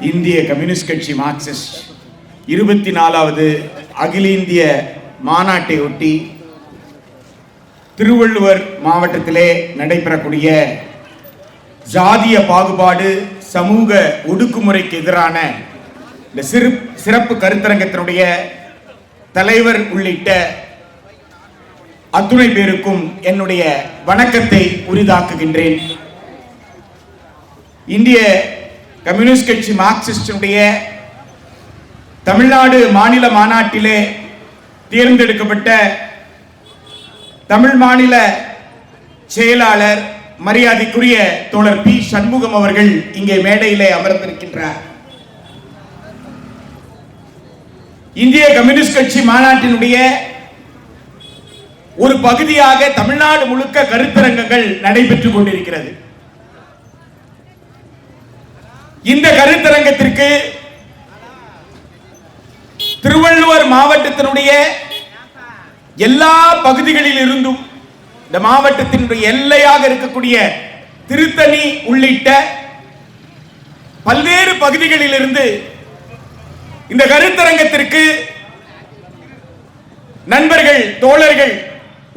இந்திய கம்யூனிஸ்ட் கட்சி மார்க்சிஸ்ட் 24வது அகில இந்திய மாநாட்டை ஒட்டி திருவள்ளுவர் மாவட்டத்திலே நடைபெறக்கூடிய ஜாதிய பாகுபாடு சமூக ஒடுக்குமுறைக்கு எதிரான இந்த சிறப்பு கருத்தரங்கத்தினுடைய தலைவர் உள்ளிட்ட அத்துணை பேருக்கும் என்னுடைய வணக்கத்தை உரிதாக்குகின்றேன். இந்திய கம்யூனிஸ்ட் கட்சி மார்க்சிஸ்டுடைய தமிழ்நாடு மாநில மாநாட்டிலே தேர்ந்தெடுக்கப்பட்ட தமிழ் மாநில செயலாளர் மரியாதைக்குரிய தோழர் பி சண்முகம் அவர்கள் இங்கே மேடையிலே அமர்ந்திருக்கின்றார். இந்திய கம்யூனிஸ்ட் கட்சி மாநாட்டினுடைய ஒரு பகுதியாக தமிழ்நாடு முழுக்க கருத்தரங்கங்கள் நடைபெற்றுக் கொண்டிருக்கிறது. இந்த கருத்தரங்கத்திற்கு திருவள்ளுவர் மாவட்டத்தினுடைய எல்லா பகுதிகளில் இருந்தும் இந்த மாவட்டத்தினுடைய எல்லையாக இருக்கக்கூடிய திருத்தணி உள்ளிட்ட பல்வேறு பகுதிகளில் இருந்து இந்த கருத்தரங்கத்திற்கு நண்பர்கள், தோழர்கள்,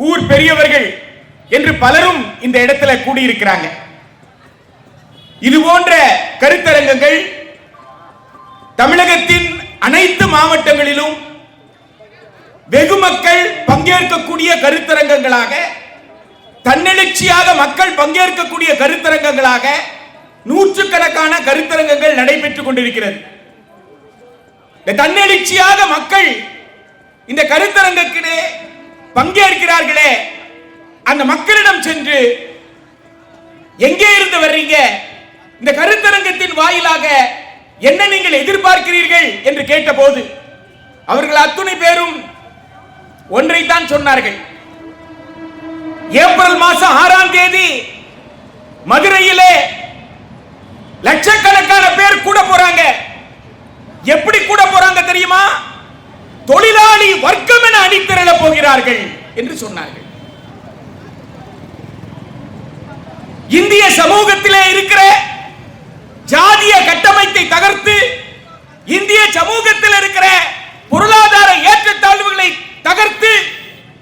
ஊர் பெரியவர்கள் என்று பலரும் இந்த இடத்துல கூடியிருக்கிறாங்க. இது போன்ற கருத்தரங்கங்கள் தமிழகத்தின் அனைத்து மாவட்டங்களிலும் வெகு மக்கள் பங்கேற்கக்கூடிய கருத்தரங்கங்களாக, தன்னெழுச்சியாக மக்கள் பங்கேற்கக்கூடிய கருத்தரங்கங்களாக நூற்றுக்கணக்கான கருத்தரங்கங்கள் நடைபெற்றுக் கொண்டிருக்கிறது. தன்னெழுச்சியாக மக்கள் இந்த கருத்தரங்கத்திலே பங்கேற்கிறார்களே, அந்த மக்களிடம் சென்று எங்கே இருந்து வர்றீங்க, இந்த கருத்தரங்கத்தின் வாயிலாக என்ன நீங்கள் எதிர்பார்க்கிறீர்கள் என்று கேட்டபோது அவர்கள் அத்துணை பேரும் ஒன்றைத்தான் சொன்னார்கள். ஏப்ரல் மாதம் 6ஆம் தேதி மதுரையிலே லட்சக்கணக்கான பேர் கூட போறாங்க. எப்படி கூட போறாங்க தெரியுமா? தொழிலாளி வர்க்கம் என அணிதிரள போகிறார்கள் என்று சொன்னார்கள். இந்திய சமூகத்திலே இருக்கிற ஜாதிய கட்டமைப்பை தகர்த்து இந்திய சமூகத்தில் இருக்கிற பொருளாதார ஏற்றத்தாழ்வுகளை தகர்த்து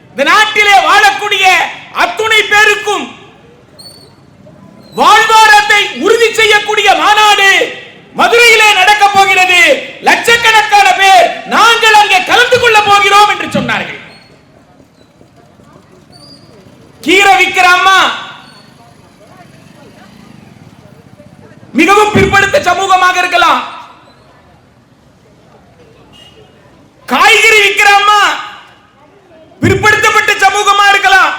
இந்த நாட்டிலே வாழக்கூடிய அத்துணை பேருக்கும் வாழ்வாதாரத்தை உறுதி செய்யக்கூடிய மாநாடு மதுரையிலே நடக்க போகிறது. லட்சக்கணக்கான பேர் நாங்கள் அங்கே கலந்து கொள்ள போகிறோம் என்று சொன்னார்கள். கீரை விக்கிற அம்மா மிகவும் பிற்படுத்த சமூகமாக இருக்கலாம். காய்கறி விக்கிற அம்மா பிற்படுத்தப்பட்ட சமூகமா இருக்கலாம்.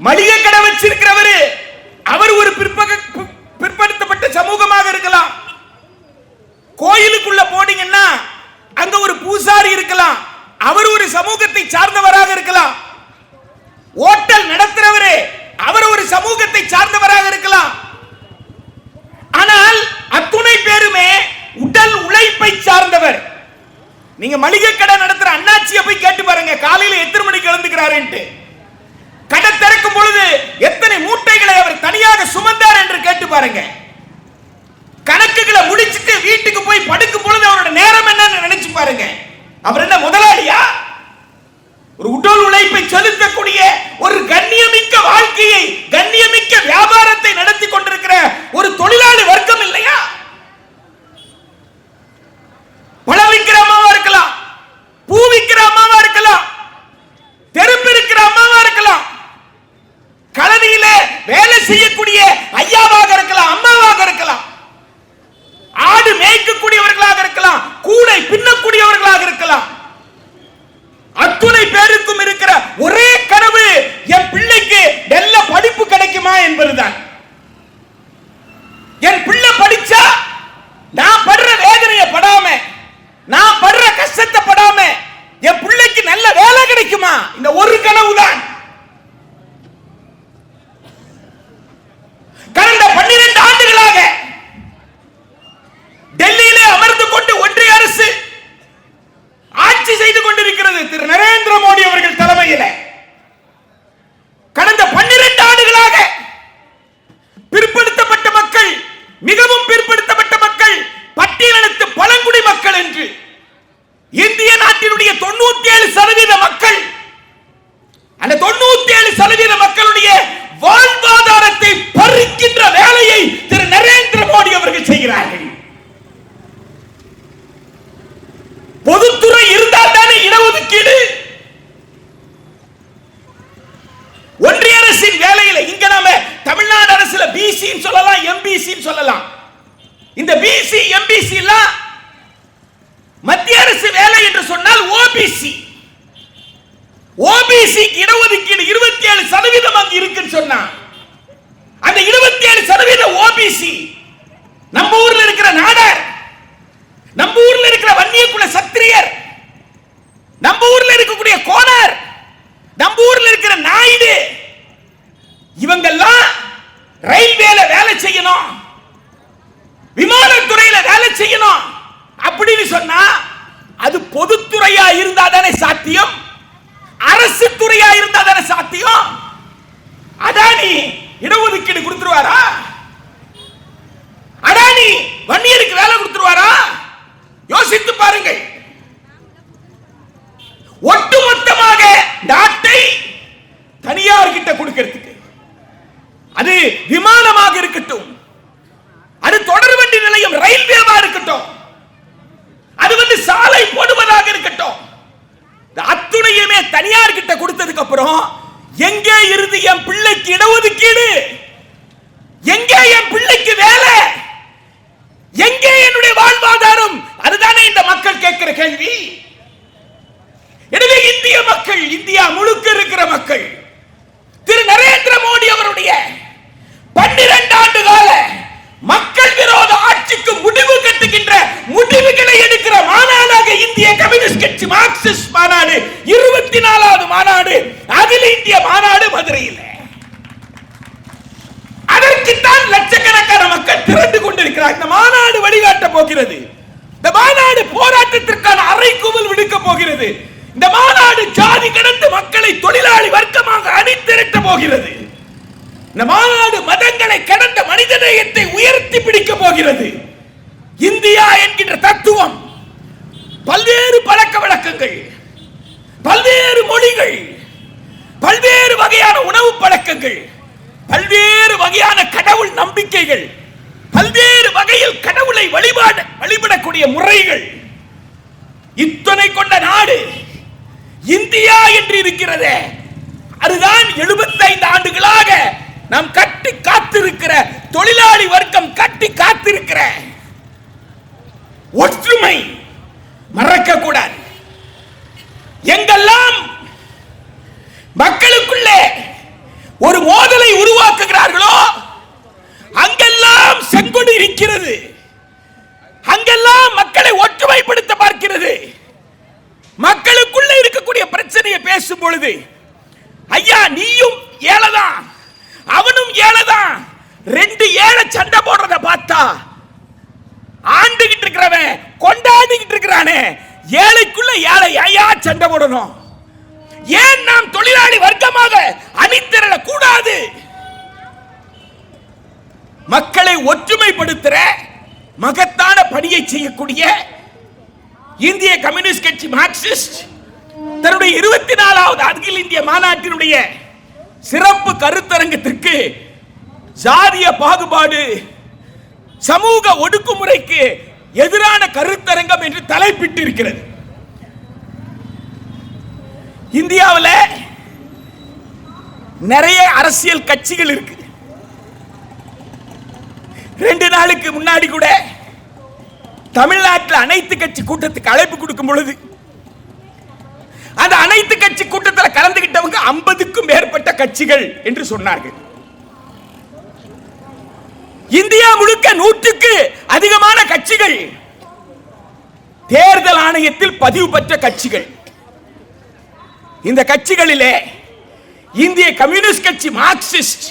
மளிகை கடை வச்சிருக்கிறவர் அவர் ஒரு பிற்படுத்தப்பட்ட சமூகமாக இருக்கலாம். கோயிலுக்குள்ள போனீங்கன்னா அங்க ஒரு பூசாரி இருக்கலாம், அவர் ஒரு சமூகத்தை சார்ந்தவராக இருக்கலாம். ஓட்டல் நடத்துறவரே அவர் ஒரு சமூகத்தை சார்ந்தவராக இருக்கலாம். ஆனால் அத்துணை பேருமே உடல் உழைப்பை சார்ந்தவர். நீங்க மளிகை கடை நடத்துற அண்ணாச்சியை போய் கேட்டு பாருங்க, காலையில எத்தனை மணிக்கு எழுந்துக்கிறாரு. கடை திறக்கும் பொழுது எத்தனை மூட்டைகளை அவர் தனியாக சுமந்தார் என்று கேட்டு பாருங்க. கணக்குகளை முடிச்சிட்டு வீட்டுக்கு போய் படுக்கும் பொழுது அவரோட நேரம் என்னன்னு நினைச்சு பாருங்க. அவர் என்ன முதலாளியா? ஒரு உடல் உழைப்பை செலுத்தக்கூடிய ஒரு கண்ணியமிக்க வாழ்க்கையை, கண்ணியமிக்க வியாபாரத்தை நடத்தி கொண்டிருக்கிற ஒரு தொழிலாளி வர்க்கம் இல்லையா? பழம் விற்கிற அம்மாவா இருக்கலாம், பூ விற்கிற அம்மாவா இருக்கலாம், தெருப்பு இருக்கிற அம்மாவா இருக்கலாம், கழனியில வேலை செய்யக்கூடிய ஐயாவாக இருக்கலாம், அம்மாவாக இருக்கலாம், ஆடு மேய்க்கக்கூடியவர்களாக இருக்கலாம், கூடை பின்னக்கூடியவர்களாக இருக்கலாம். அத்துணை பேருக்கும் இருக்கிற ஒரே கனவு, என் பிள்ளைக்கு நல்ல படிப்பு கிடைக்குமா என்பதுதான். என் பிள்ளை படிச்சா நான் படுற வேதனையை படாம, நான் படுற கஷ்டத்தை படாம என் பிள்ளைக்கு நல்ல வேலை கிடைக்குமா, இந்த ஒரு கனவுதான். கடந்த 12 ஆண்டுகளாக டெல்லியிலே அமர்ந்து கொண்டு ஒன்றிய அரசு ஆட்சி செய்து கொண்டிருக்கிறது. திரு நரேந்திர மோடி அவர்கள் தலைமையில் கடந்த 12 ஆண்டுகளாக பிற்படுத்தப்பட்ட மக்கள் மிக ஓபிசி சொல்லலாம், எம்பிசி சொல்லலாம். இந்த பிசி எம்பிசி எல்லாம் மத்திய அரசு வேலை என்று சொன்னால் ஓபிசி. ஓபிசி இடஒதுக்கீடு 27% அங்க இருக்குன்னு சொன்னா அந்த 27% ஓபிசி நம்ம ஊர்ல இருக்கிற நாடார், நம்ம ஊர்ல இருக்கிற வன்னியகுல சத்திரியர், நம்ம ஊர்ல இருக்கக்கூடிய கோனார், நம்ம ஊர்ல இருக்கிற நாயுடு, இவங்கெல்லாம் ரயில்வேல வேலை செய்யணும், விமானத்துறையில வேலை செய்யணும் அப்படின்னு சொன்னா அது பொதுத்துறையா இருந்தா தானே சாத்தியம், அரசு துறையா இருந்தா தானே சாத்தியம். அதானி இடஒதுக்கீடு கொடுத்துருவாரா? அதானி வன்னியருக்கு வேலை கொடுத்துருவாரா? யோசித்து பாருங்கள். ஒட்டுமொத்தமாக நாட்டை தனியார் கிட்ட கொடுக்கிறதுக்கு, அது விமானமாக இருக்கட்டும், அது தொடர்வண்டி நிலையம் ரயில்வேவா இருக்கட்டும், அது சாலை போடுவதாக இருக்கட்டும், அத்துணையுமே தனியார் கிட்ட கொடுத்ததுக்கு அப்புறம் எங்கே இருந்து என் பிள்ளைக்கு இடஒதுக்கீடு, எங்கே என் பிள்ளைக்கு வேலை, எங்கே என்னுடைய வாழ்வாதாரம்? அதுதானே இந்த மக்கள் கேட்கிற கேள்வி. எனவே இந்திய மக்கள், இந்தியா முழுக்க இருக்கிற மக்கள் திரு நரேந்திர மோடி அவருடைய 12 ஆண்டு கால மக்கள் விரோத ஆட்சிக்கு முடிவு கட்டுகின்ற முடிவுகளை எடுக்கிற மாநாடாக இந்திய கம்யூனிஸ்ட் கட்சி மார்க்சிஸ்ட் மாநாடு 24வது மாநாடு, அகில இந்திய மாநாடு மதுரையில். அதற்குத்தான் லட்சக்கணக்கான மக்கள் திரண்டு கொண்டிருக்கிறார். இந்த மாநாடு வழிகாட்ட போகிறது. இந்த மாநாடு போராட்டத்திற்கான அறைகூவல் விடுக்க போகிறது. இந்த மாநாடு ஜாதி கடந்து மக்களை தொழிலாளி வர்க்கமாக அணிதிரட்ட போகிறது. இந்த மாநாடு மதங்களை கடந்த மனிதநேயத்தை உயர்த்தி பிடிக்க போகிறது. இந்தியா என்கின்ற தத்துவம், பல்வேறு பழக்க வழக்கங்கள், பல்வேறு மொழிகள், பல்வேறு வகையான உணவு பழக்கங்கள், பல்வேறு வகையான கடவுள் நம்பிக்கைகள், பல்வேறு வகையில் கடவுளை வழிபடக்கூடிய முறைகள், இத்தனை கொண்ட நாடு இந்தியா என்று இருக்கிறதே, அதுதான் 75 ஆண்டுகளாக நாம் கட்டி காத்திருக்கிற, தொழிலாளி வர்க்கம் கட்டி காத்திருக்கிற ஒற்றுமை. மறக்க கூடாது. எங்கெல்லாம் மக்களுக்குள்ளே ஒரு மோதலை உருவாக்குகிறார்களோ அங்கெல்லாம் செங்கொடி இருக்கிறது, அங்கெல்லாம் மக்களை ஒற்றுமைப்படுத்த பார்க்கிறது. மக்களுக்குள்ள இருக்கக்கூடிய பிரச்சனையை பேசும் பொழுது, ஐயா நீயும் ஏழைதான், அவனும் ஏழைதான், 2 ஏழை சண்டை போடுறத பார்த்தா ஆண்டுகிட்டு இருக்கிறவன் கொண்டாடிக்கிட்டு இருக்கிறானே, ஏழைக்குள்ள ஏழை ஐயா சண்டை போடணும், ஏன் நாம் தொழிலாளி வர்க்கமாக அணிதிரள கூடாது? மக்களை ஒற்றுமைப்படுத்துற மகத்தான பணியை செய்யக்கூடிய இந்திய கம்யூனிஸ்ட் கட்சி மார்க்சிஸ்ட் தன்னுடைய 24வது அகில இந்திய மாநாட்டினுடைய சிறப்பு கருத்தரங்கத்திற்கு ஜாதிய பாகுபாடு, சமூக ஒடுக்குமுறைக்கு எதிரான கருத்தரங்கம் என்று தலைப்பிட்டு இருக்கிறது. இந்தியாவில் நிறைய அரசியல் கட்சிகள் இருக்கு. 2 நாளுக்கு முன்னாடி கூட தமிழ்நாட்டில் அனைத்து கட்சி கூட்டத்துக்கு அழைப்பு கொடுக்கும் பொழுது அந்த அனைத்து கட்சி கூட்டத்தில் கலந்துகிட்டவங்க 50க்கும் மேற்பட்ட கட்சிகள் என்று சொன்னார்கள். இந்தியா முழுக்க 100க்கு அதிகமான கட்சிகள் தேர்தல் ஆணையத்தில் பதிவு பெற்ற கட்சிகள். இந்த கட்சிகளிலே இந்திய கம்யூனிஸ்ட் கட்சி மார்க்சிஸ்ட்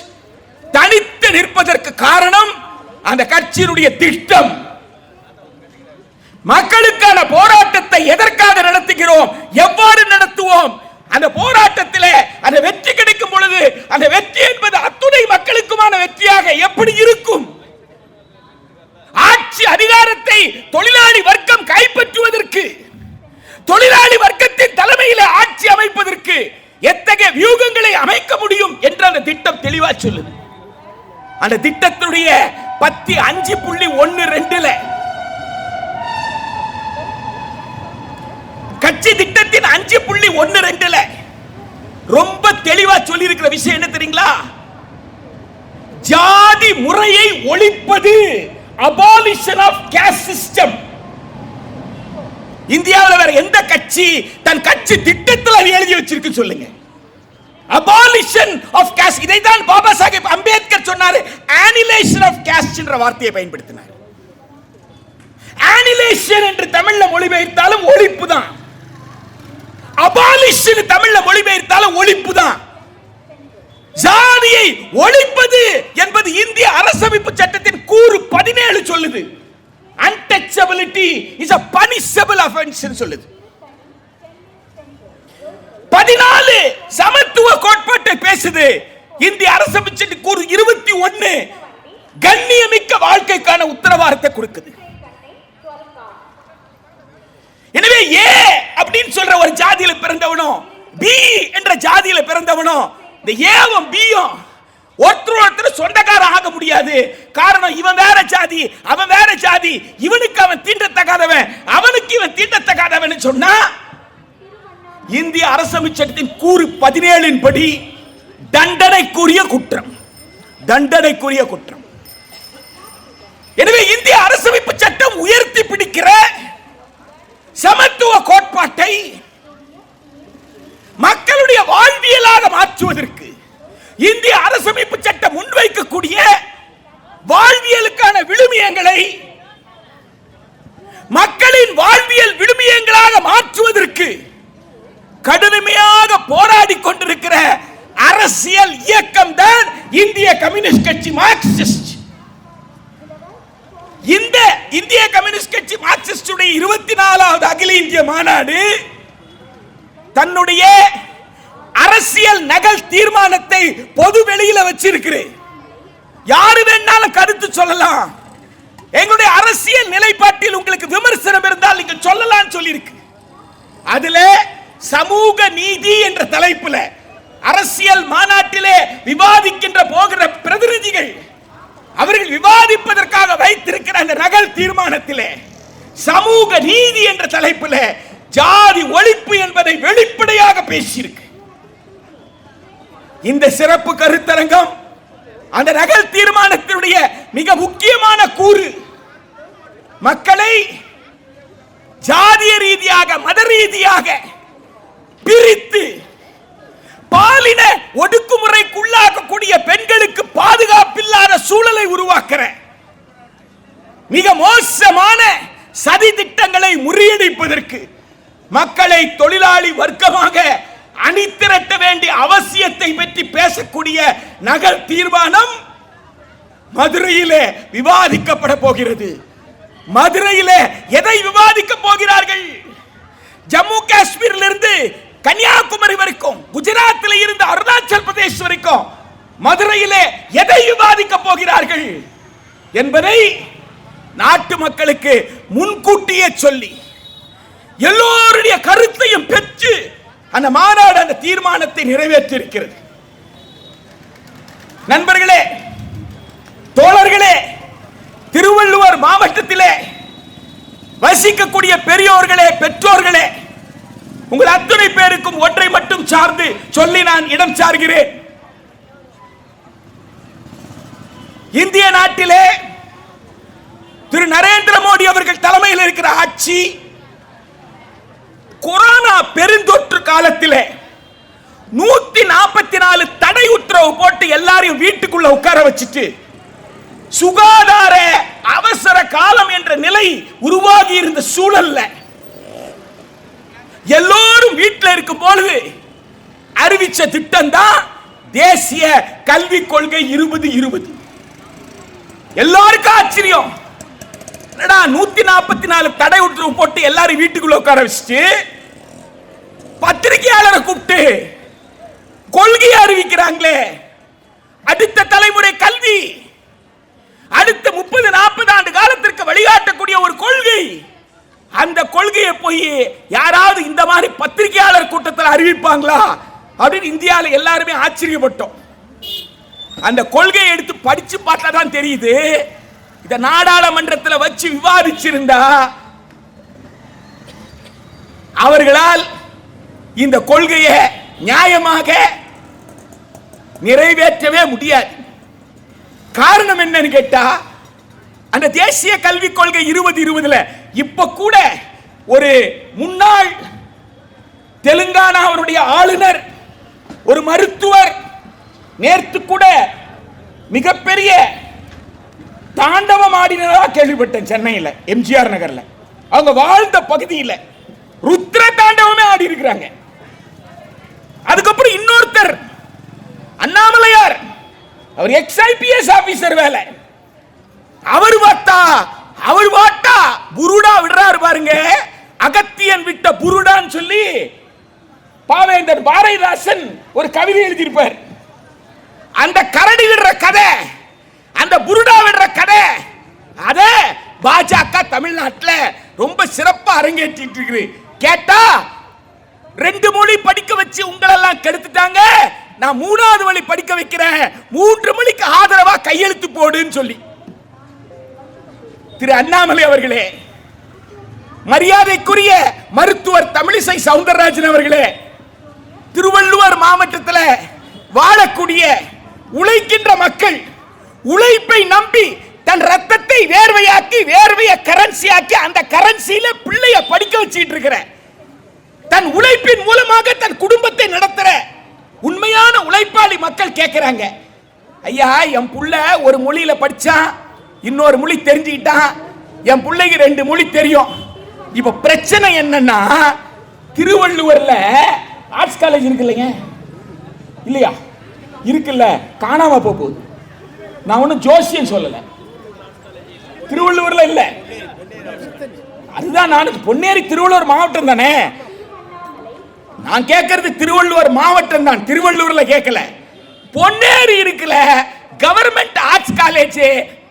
தனித்து நிற்பதற்கு காரணம் அந்த கட்சியினுடைய திட்டம். மக்களுக்கான போராட்டத்தை எதற்காக நடத்துகிறோம், எவ்வாறு நடத்துவோம், அந்த போராட்டத்தில் அந்த வெற்றி கிடைக்கும் பொழுது அந்த வெற்றி என்பது அத்துணை மக்களுக்குமான வெற்றியாக எப்படி இருக்கும்? ஆட்சி அதிகாரத்தை தொழிலாளி வர்க்கம் கைப்பற்றுவதற்கு, தொழிலாளி வர்க்கத்தின் தலைமையில் ஆட்சி அமைப்பதற்கு எத்தகைய வியூகங்களை அமைக்க முடியும் என்று அந்த திட்டம் தெளிவா சொல்லுது. அந்த திட்டத்துடைய பத்தி 5.12 கட்சி திட்டத்தின் 5.12 ரொம்ப தெளிவா சொல்லி இருக்கிற விஷயம் என்ன தெரியுங்களா? ஜாதி முறையை ஒழிப்பது, அபாலிஷன் ஆஃப் காஸ்ட் சிஸ்டம். இந்தியாவில் வேற எந்த கட்சி தன் கட்சி திட்டத்தில் எழுதி வச்சிருக்கு சொல்லுங்க? Abolition of caste. இதைதான் பாபா சாஹேப் அம்பேத்கர் சொன்னார். annihilation of caste என்ற வார்த்தையை பயன்படுத்தினார். annihilation என்று தமிழ்ல மொழிபெயர்த்தாலும் ஒழிப்பு தான். abolition தமிழ்ல மொழிபெயர்த்தாலும் ஒழிப்பு தான். ஜாதியை ஒழிப்பது என்பது இந்திய அரசமைப்பு சட்டத்தின் கூறு 17 சொல்லுது. untouchability is a punishable offense சொல்லுது. 14 சமத்துவ கோட்பாட்டை பேசுது. இந்திய அரசமைப்பு சட்டம் கூறு 21 கண்ணியமிக்க வாழ்க்கைக்கான உத்தரவாதத்தை கொடுக்குது. எனவே ஏ அப்படின்னு சொல்ற ஒரு ஜாதியில பிறந்தவனோ, பி என்ற ஜாதியில பிறந்தவனோ, இந்த ஏவும் பியும் ஒருத்தர் சொந்தக்காரன் ஆக முடியாது. காரணம், இவன் வேற ஜாதி, அவன் வேற ஜாதி, இவனுக்கு அவன் தீண்டத்தகாதவன், அவனுக்கு இவன் தீண்டத்தகாதவன் சொன்னா இந்திய அரசமைப்பு சட்டத்தின் கூறு 17 படி தண்டனைக்குரிய குற்றம், தண்டனைக்குரிய குற்றம். எனவே இந்திய அரசமைப்பு சட்டம் உயர்த்தி பிடிக்கிற சமத்துவ கோட்பாட்டை மக்களுடைய வாழ்வியலாக மாற்றுவதற்கு இந்திய அரசமைப்பு சட்டம் முன்வைக்கக்கூடிய வாழ்வியலுக்கான விழுமியங்களை மக்களின் வாழ்வியல் விழுமியங்களாக மாற்றுவதற்கு கடுமையாக போராடி கொண்டிருக்கிற அரசியல் இயக்கம் தான் இந்திய கம்யூனிஸ்ட் கட்சி, மார்க்சிஸ்ட். இந்த இந்திய கம்யூனிஸ்ட் கட்சி மார்க்சிஸ்டுடைய 24வது அகில இந்திய மாநாடு தன்னுடைய அரசியல் நகல் தீர்மானத்தை பொது வெளியில வச்சிருக்கிறது. யாரு வேணாலும் கருத்து சொல்லலாம். எங்களுடைய அரசியல் நிலைப்பாட்டில் உங்களுக்கு விமர்சனம் இருந்தால் நீங்க சொல்லலாம் சொல்லி இருக்கு. அதுல சமூக நீதி என்ற தலைப்புல அரசியல் மாநாட்டிலே விவாதிக்கின்ற போகிற பிரதிநிதிகள் அவர்கள் விவாதிப்பதற்காக வைத்திருக்கிற அந்த நகல் தீர்மானத்திலே சமூக நீதி என்ற தலைப்பில் ஜாதி ஒழிப்பு என்பதை வெளிப்படையாக பேசியிருக்கு. இந்த சிறப்பு கருத்தரங்கம் அந்த நகல் தீர்மானத்தினுடைய மிக முக்கியமான கூறு மக்களை ஜாதிய ரீதியாக, மத ரீதியாக பிரித்து பாலின ஒடுக்குமுறைக்குள்ளாக்கக்கூடிய பெண்களுக்கு பாதுகாப்பில்லாத சூழலை உருவாக்குற மிக மோசமான சதி திட்டங்களை முறியடிப்பதற்கு மக்களை தொழிலாளி வர்க்கமாக அணிதிரட்ட வேண்டிய அவசியத்தை பற்றி பேசக்கூடிய நகல் தீர்மானம் மதுரையிலே விவாதிக்கப்பட போகிறது. மதுரையிலே எதை விவாதிக்க போகிறார்கள்? ஜம்மு காஷ்மீரில் இருந்து கன்னியாகுமரி வரைக்கும், குஜராத்தில் இருந்து அருணாச்சல் பிரதேஷ் வரைக்கும் மதுரையிலே எதை விவாதிக்க போகிறார்கள் என்பதை நாட்டு மக்களுக்கு முன்கூட்டியே சொல்லி எல்லோருடைய கருத்தையும் பெற்று அந்த மாநாடு அந்த தீர்மானத்தை நிறைவேற்றி இருக்கிறது. நண்பர்களே, தோழர்களே, திருவள்ளுவர் மாவட்டத்திலே வசிக்கக்கூடிய பெரியோர்களே, பெற்றோர்களே, உங்கள் அத்தனை பேருக்கும் ஒன்றை மட்டும் சார்ந்து சொல்லி நான் இடம் சார்கிறேன். இந்திய நாட்டிலே திரு நரேந்திர மோடி அவர்கள் தலைமையில் இருக்கிற ஆட்சி கொரோனா பெருந்தொற்று காலத்திலே 144 தடை உத்தரவு போட்டு எல்லாரையும் வீட்டுக்குள்ள உட்கார வச்சிட்டு சுகாதார அவசர காலம் என்ற நிலை உருவாகி இருந்த சூழல்ல எல்லோரும் வீட்டில் இருக்கும் பொழுது அறிவிச்ச திட்டம் தான் தேசிய கல்விக் கொள்கை 2020. எல்லாருக்கும் ஆச்சரியம், 144 தடை உத்தரவு போட்டு எல்லாரும் வீட்டுக்குள்ள உட்கார வச்சுட்டு பத்திரிகையாளரை கூப்பிட்டு கொள்கையை அறிவிக்கிறாங்களே. அடுத்த தலைமுறை கல்வி, அடுத்த 30-40 ஆண்டு காலத்திற்கு வழிகாட்டக்கூடிய ஒரு கொள்கை. அந்த கொள்கையை போய் யாராவது இந்த மாதிரி பத்திரிகையாளர் கூட்டத்தில் அறிவிப்பாங்களா அப்படின்னு இந்தியாவில் எல்லாருமே ஆச்சரியப்பட்டோம். அந்த கொள்கையை எடுத்து படிச்சு பார்த்தா தான் தெரியுது, இந்த நாடாளுமன்றத்தில் வச்சு விவாதிச்சிருந்தா அவர்களால் இந்த கொள்கையை நியாயமாக நிறைவேற்றவே முடியாது. காரணம் என்னன்னு கேட்டா, அந்த தேசிய கல்விக் கொள்கை 2020 இப்ப கூட ஒரு முன்னாள் தெலுங்கானாவுடைய ஆளுநர், ஒரு மருத்துவர் நேர்த்து கூட மிகப்பெரிய தாண்டவம் ஆடினதா கேள்விப்பட்டேன். சென்னையில் எம்ஜிஆர் நகர்ல அவங்க வாழ்ந்த பகுதியில் ருத்ர தாண்டவமே ஆடி இருக்கிறாங்க. அதுக்கப்புறம் இன்னொருத்தர் அண்ணாமலையார், அவர் எக்ஸ்-ஐபிஎஸ் ஆபீசர் வேலை. அவர் வாட்டா புருடா விடுறாரு பாருங்க. அகத்தியன் விட்ட புருடான்னு சொல்லி பாவேந்தர் பாரதிதாசன் ஒரு கவிதை எழுதியிருப்பார். அந்த கரடி விடுற கதை, அந்த புருடா விடுற கதை, அத பாஜக தமிழ்நாட்டில் ரொம்ப சிறப்பா அரங்கேற்றிட்டு இருக்கு. கேட்டா 2 மொழி படிக்க வச்சு உங்களெல்லாம் கெடுத்துட்டாங்க, நான் 3வது மொழி படிக்க வைக்கிறேன், 3 மொழிக்கு ஆதரவா கையெழுத்து போடுன்னு சொல்லி. திரு அண்ணாமலை அவர்களே, மரியாதைக்குரிய மருத்துவர் தமிழிசை சவுந்தரராஜன் அவர்களே, திருவள்ளுவர் மாவட்டத்தில் வாழக்கூடிய உழைக்கின்ற மக்கள், உழைப்பை நம்பி தன் ரத்தத்தை வேர்வையாக்கி, வேர்வையை கரன்சியாக்கி, அந்த கரன்சியில பிள்ளைய படிக்க வச்சிட்டு இருக்கிற, தன் உழைப்பின் மூலமாக தன் குடும்பத்தை நடத்துற உண்மையான உழைப்பாளி மக்கள் கேட்கிறாங்க, ஐயா என் புள்ள ஒரு மொழியில படிச்சான், இன்னொரு மொழி தெரிஞ்சுக்கிட்டான், என் பிள்ளைக்கு 2 மொழி தெரியும். இப்ப பிரச்சனை என்னன்னா, திருவள்ளுவர்ல ஆர்ட்ஸ் காலேஜ் இருக்கு இல்லைங்க, இல்லையா? இருக்குல்ல, காணாம போகுது. நான் ஒன்னும் ஜோசியம் சொல்லல, திருவள்ளுவர்ல இல்ல. அதுதான் நான் பொன்னேரி திருவள்ளுவர் மாவட்டம் தானே, நான் கேட்கறது திருவள்ளுவர் மாவட்டம் தான், திருவள்ளுவர்ல கேட்கல. பொன்னேரி இருக்குல்ல, கவர்மெண்ட் ஆர்ட்ஸ் காலேஜ்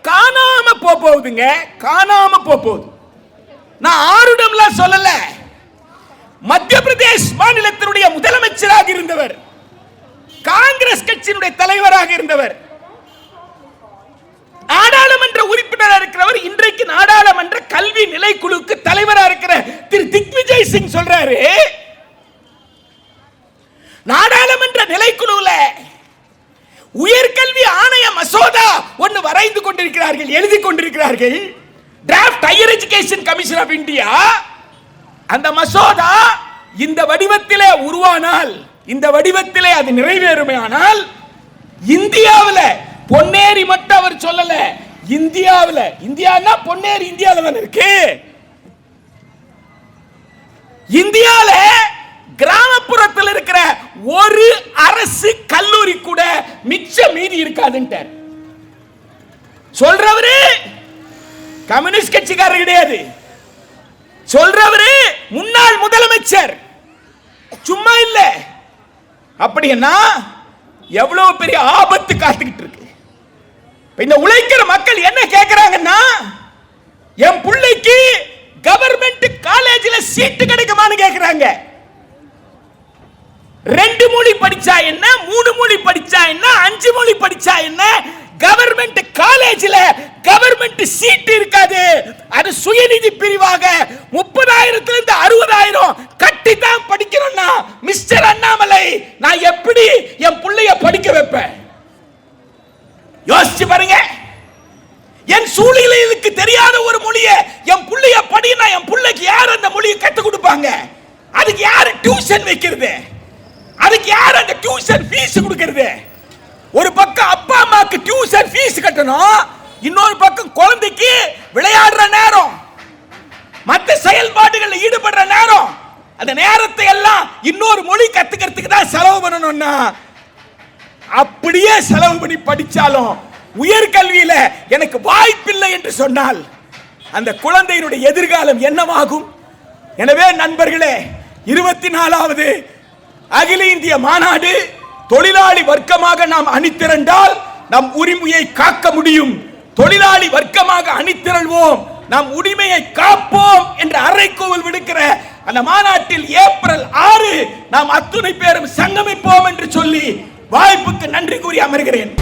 காணாம போகுதுங்க, காணாம போகுது. நான் ஆருடம்லாம் சொல்லல. மத்திய பிரதேஷ் மாநிலத்தினுடைய முதலமைச்சராக இருந்தவர், காங்கிரஸ் கட்சியினுடைய தலைவராக இருந்தவர், நாடாளுமன்ற உறுப்பினராக இருக்கிறவர், இன்றைக்கு நாடாளுமன்ற கல்வி நிலைக்குழுக்கு தலைவராக இருக்கிற திரு திக்விஜய் சிங் சொல்றாரு, நாடாளுமன்ற நிலைக்குழுல உயர்கல்வி ஆணைய மசோதா ஒன்று வரைந்து கொண்டிருக்கிறார்கள், எழுதி கொண்டிருக்கிறார்கள். Draft higher education commission of India. அந்த மசோதா இந்த வடிவத்திலே உருவானால், இந்த வடிவத்திலே அது நிறைவேறுமானால், இந்தியாவில் பொன்னேரி மட்டும் அவர் சொல்லல, இந்தியாவில், இந்தியானா பொன்னேரி இந்தியாவில் தான் இருக்கு. இந்தியாவில் கிராமப்புறத்தில் இருக்கிற ஒரு அரசு கல்லூரி கூட மிச்ச மீதி இருக்காதுன்றார். சொல்றவரு கம்யூனிஸ்ட் கட்சிக்காரர் கிடையாது, சொல்றவரு முன்னாள் முதலமைச்சர், சும்மா இல்ல. அப்படின்னா எவ்வளவு பெரிய ஆபத்து காத்துக்கிட்டு இருக்கு. இந்த உழைக்கிற மக்கள் என்ன கேட்கிறாங்கன்னா, என் பிள்ளைக்கு கவர்மெண்ட் காலேஜ்ல சீட்டு கிடைக்குமான்னு கேட்கிறாங்க. 2 மொழி படிச்சா என்ன, 3 மொழி படிச்சா என்ன, 5 மொழி படிச்சா என்ன, கவர்மெண்ட் காலேஜ்ல கவர்மெண்ட் சீட் இருக்காது. அது சுயநிதி பிரிவாக 30,000 இருந்து 60,000 கட்டி தான் படிக்கணும்னா, மிஸ்டர் அண்ணாமலை, நான் எப்படி என் பிள்ளைய படிக்க வைப்பேன்? யோசிச்சு பாருங்க. என் சூழ்நிலைக்கு தெரியாத ஒரு மொழியை என் பிள்ளைய படினா, என் பிள்ளைக்கு யார் அந்த மொழியை கற்றுக் கொடுப்பாங்க? அதுக்கு யார் டியூஷன் வைக்கிறது? அதுக்கு யார் அந்த டியூஷன் ஃபீஸ் கொடுக்கிறது? ஒரு பக்கம் அப்பா அம்மாக்கு டியூஷன் ஃபீஸ் கட்டணும், இன்னொரு பக்கம் குழந்தைக்கு விளையாடுற நேரம், மற்ற செயல்பாடுகளில் ஈடுபடுற நேரம், அந்த நேரத்தை எல்லாம் இன்னொரு மொழி கத்துக்கிறதுக்கு தான் செலவு பண்ணணும்னா, அப்படியே செலவு பண்ணி படிச்சாலும் உயர்கல்வியில எனக்கு வாய்ப்பில்லை என்று சொன்னால் அந்த குழந்தையினுடைய எதிர்காலம் என்னவாகும்? எனவே நண்பர்களே, 24வது அகில இந்திய மாநாடு, தொழிலாளி வர்க்கமாக நாம் அணிதிரண்டால் நம் உரிமையை காக்க முடியும். தொழிலாளி வர்க்கமாக அணிதிரள்வோம், நம் உரிமையை காப்போம் என்ற அறைகூவல் விடுக்கிற அந்த மாநாட்டில் ஏப்ரல் 6 நாம் அத்துணை பேரும் சங்கமிப்போம் என்று சொல்லி வாய்ப்புக்கு நன்றி கூறி அமர்கிறேன்.